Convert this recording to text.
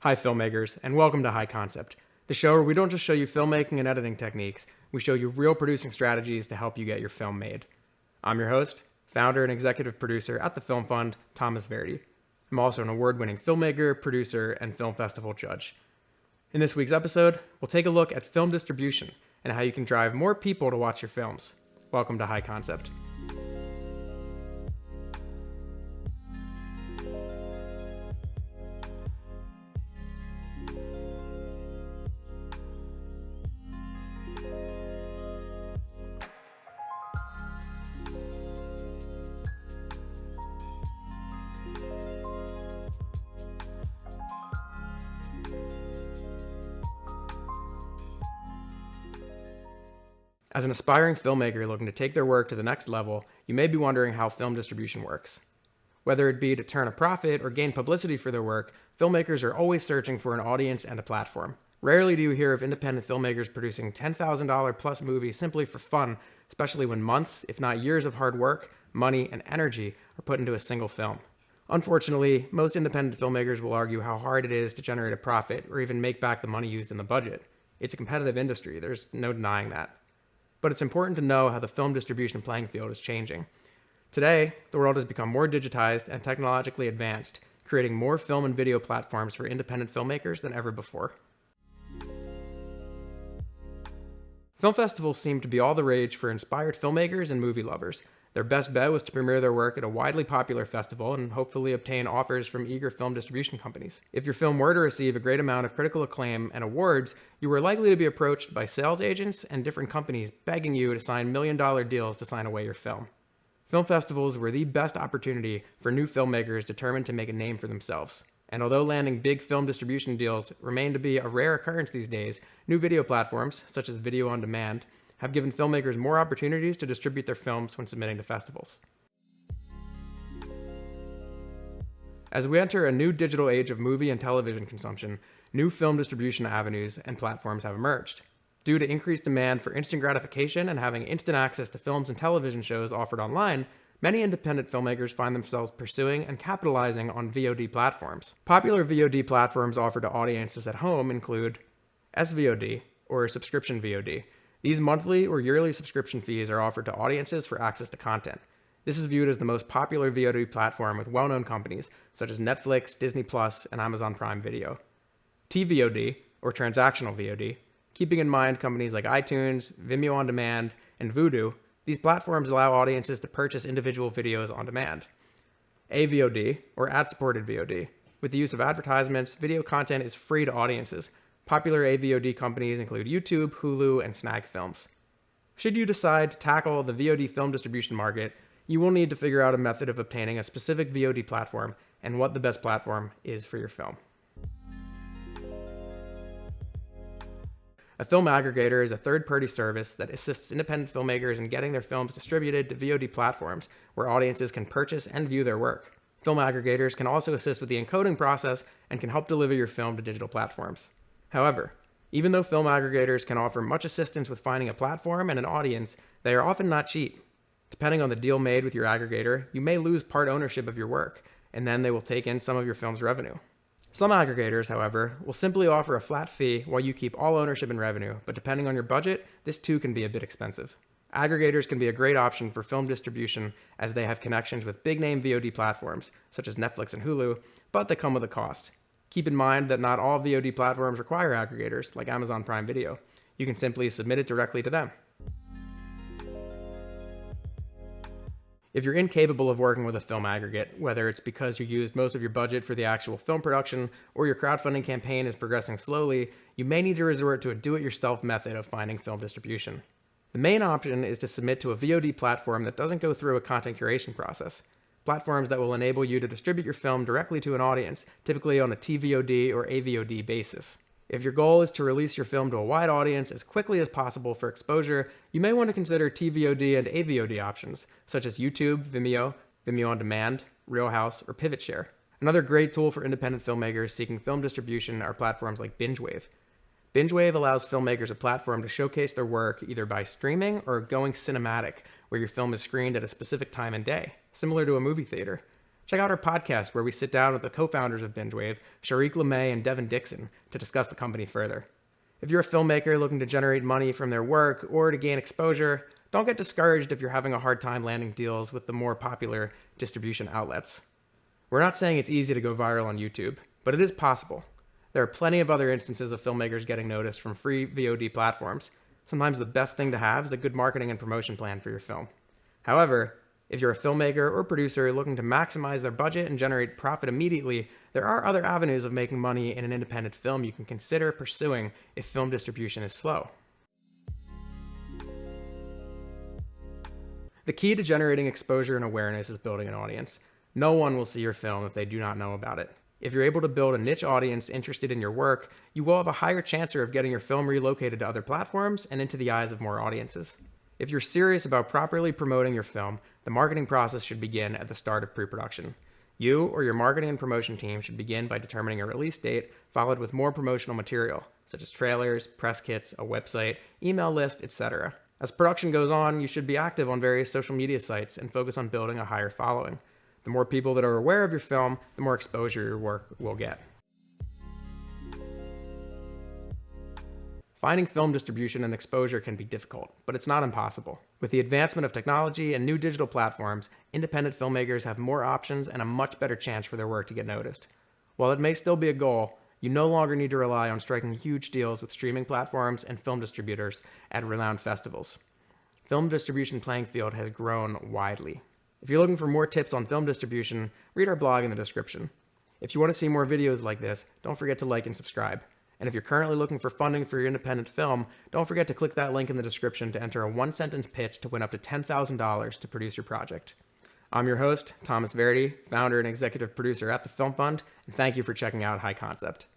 Hi filmmakers, and welcome to High Concept, the show where we don't just show you filmmaking and editing techniques, we show you real producing strategies to help you get your film made. I'm your host, founder and executive producer at the Film Fund, Thomas Verdi. I'm also an award-winning filmmaker, producer, and film festival judge. In this week's episode, we'll take a look at film distribution and how you can drive more people to watch your films. Welcome to High Concept. As an aspiring filmmaker looking to take their work to the next level, you may be wondering how film distribution works. Whether it be to turn a profit or gain publicity for their work, filmmakers are always searching for an audience and a platform. Rarely do you hear of independent filmmakers producing $10,000 plus movies simply for fun, especially when months, if not years of hard work, money, and energy are put into a single film. Unfortunately, most independent filmmakers will argue how hard it is to generate a profit or even make back the money used in the budget. It's a competitive industry, there's no denying that. But it's important to know how the film distribution playing field is changing. Today, the world has become more digitized and technologically advanced, creating more film and video platforms for independent filmmakers than ever before. Film festivals seem to be all the rage for inspired filmmakers and movie lovers. Their best bet was to premiere their work at a widely popular festival and hopefully obtain offers from eager film distribution companies. If your film were to receive a great amount of critical acclaim and awards, you were likely to be approached by sales agents and different companies begging you to sign million-dollar deals to sign away your film. Film festivals were the best opportunity for new filmmakers determined to make a name for themselves. And although landing big film distribution deals remain to be a rare occurrence these days, new video platforms, such as video on demand, have given filmmakers more opportunities to distribute their films when submitting to festivals. As we enter a new digital age of movie and television consumption, new film distribution avenues and platforms have emerged. Due to increased demand for instant gratification and having instant access to films and television shows offered online, many independent filmmakers find themselves pursuing and capitalizing on VOD platforms. Popular VOD platforms offered to audiences at home include SVOD, or subscription VOD. These monthly or yearly subscription fees are offered to audiences for access to content. This is viewed as the most popular VOD platform with well-known companies such as Netflix, Disney+, and Amazon Prime Video. TVOD, or transactional VOD, keeping in mind companies like iTunes, Vimeo On Demand, and Vudu, these platforms allow audiences to purchase individual videos on demand. AVOD, or ad-supported VOD. With the use of advertisements, video content is free to audiences. Popular AVOD companies include YouTube, Hulu, and Snag Films. Should you decide to tackle the VOD film distribution market, you will need to figure out a method of obtaining a specific VOD platform and what the best platform is for your film. A film aggregator is a third-party service that assists independent filmmakers in getting their films distributed to VOD platforms where audiences can purchase and view their work. Film aggregators can also assist with the encoding process and can help deliver your film to digital platforms. However, even though film aggregators can offer much assistance with finding a platform and an audience, they are often not cheap. Depending on the deal made with your aggregator, you may lose part ownership of your work, and then they will take in some of your film's revenue. Some aggregators, however, will simply offer a flat fee while you keep all ownership and revenue, but depending on your budget, this too can be a bit expensive. Aggregators can be a great option for film distribution as they have connections with big-name VOD platforms, such as Netflix and Hulu, but they come with a cost. Keep in mind that not all VOD platforms require aggregators, like Amazon Prime Video. You can simply submit it directly to them. If you're incapable of working with a film aggregate, whether it's because you used most of your budget for the actual film production or your crowdfunding campaign is progressing slowly, you may need to resort to a do-it-yourself method of finding film distribution. The main option is to submit to a VOD platform that doesn't go through a content curation process. Platforms that will enable you to distribute your film directly to an audience, typically on a TVOD or AVOD basis. If your goal is to release your film to a wide audience as quickly as possible for exposure, you may want to consider TVOD and AVOD options, such as YouTube, Vimeo, Vimeo On Demand, ReelHouse, or PivotShare. Another great tool for independent filmmakers seeking film distribution are platforms like BingeWave. BingeWave allows filmmakers a platform to showcase their work either by streaming or going cinematic, where your film is screened at a specific time and day, similar to a movie theater. Check out our podcast where we sit down with the co-founders of BingeWave, Sharik LeMay and Devin Dixon, to discuss the company further. If you're a filmmaker looking to generate money from their work or to gain exposure, don't get discouraged if you're having a hard time landing deals with the more popular distribution outlets. We're not saying it's easy to go viral on YouTube, but it is possible. There are plenty of other instances of filmmakers getting noticed from free VOD platforms. Sometimes the best thing to have is a good marketing and promotion plan for your film. However, if you're a filmmaker or producer looking to maximize their budget and generate profit immediately, there are other avenues of making money in an independent film you can consider pursuing if film distribution is slow. The key to generating exposure and awareness is building an audience. No one will see your film if they do not know about it. If you're able to build a niche audience interested in your work, you will have a higher chance of getting your film relocated to other platforms and into the eyes of more audiences. If you're serious about properly promoting your film, the marketing process should begin at the start of pre-production. You or your marketing and promotion team should begin by determining a release date, followed with more promotional material, such as trailers, press kits, a website, email list, etc. As production goes on, you should be active on various social media sites and focus on building a higher following. The more people that are aware of your film, the more exposure your work will get. Finding film distribution and exposure can be difficult, but it's not impossible. With the advancement of technology and new digital platforms, independent filmmakers have more options and a much better chance for their work to get noticed. While it may still be a goal, you no longer need to rely on striking huge deals with streaming platforms and film distributors at renowned festivals. Film distribution playing field has grown widely. If you're looking for more tips on film distribution, read our blog in the description. If you want to see more videos like this, don't forget to like and subscribe. And if you're currently looking for funding for your independent film, don't forget to click that link in the description to enter a one-sentence pitch to win up to $10,000 to produce your project. I'm your host, Thomas Verdi, founder and executive producer at the Film Fund, and thank you for checking out High Concept.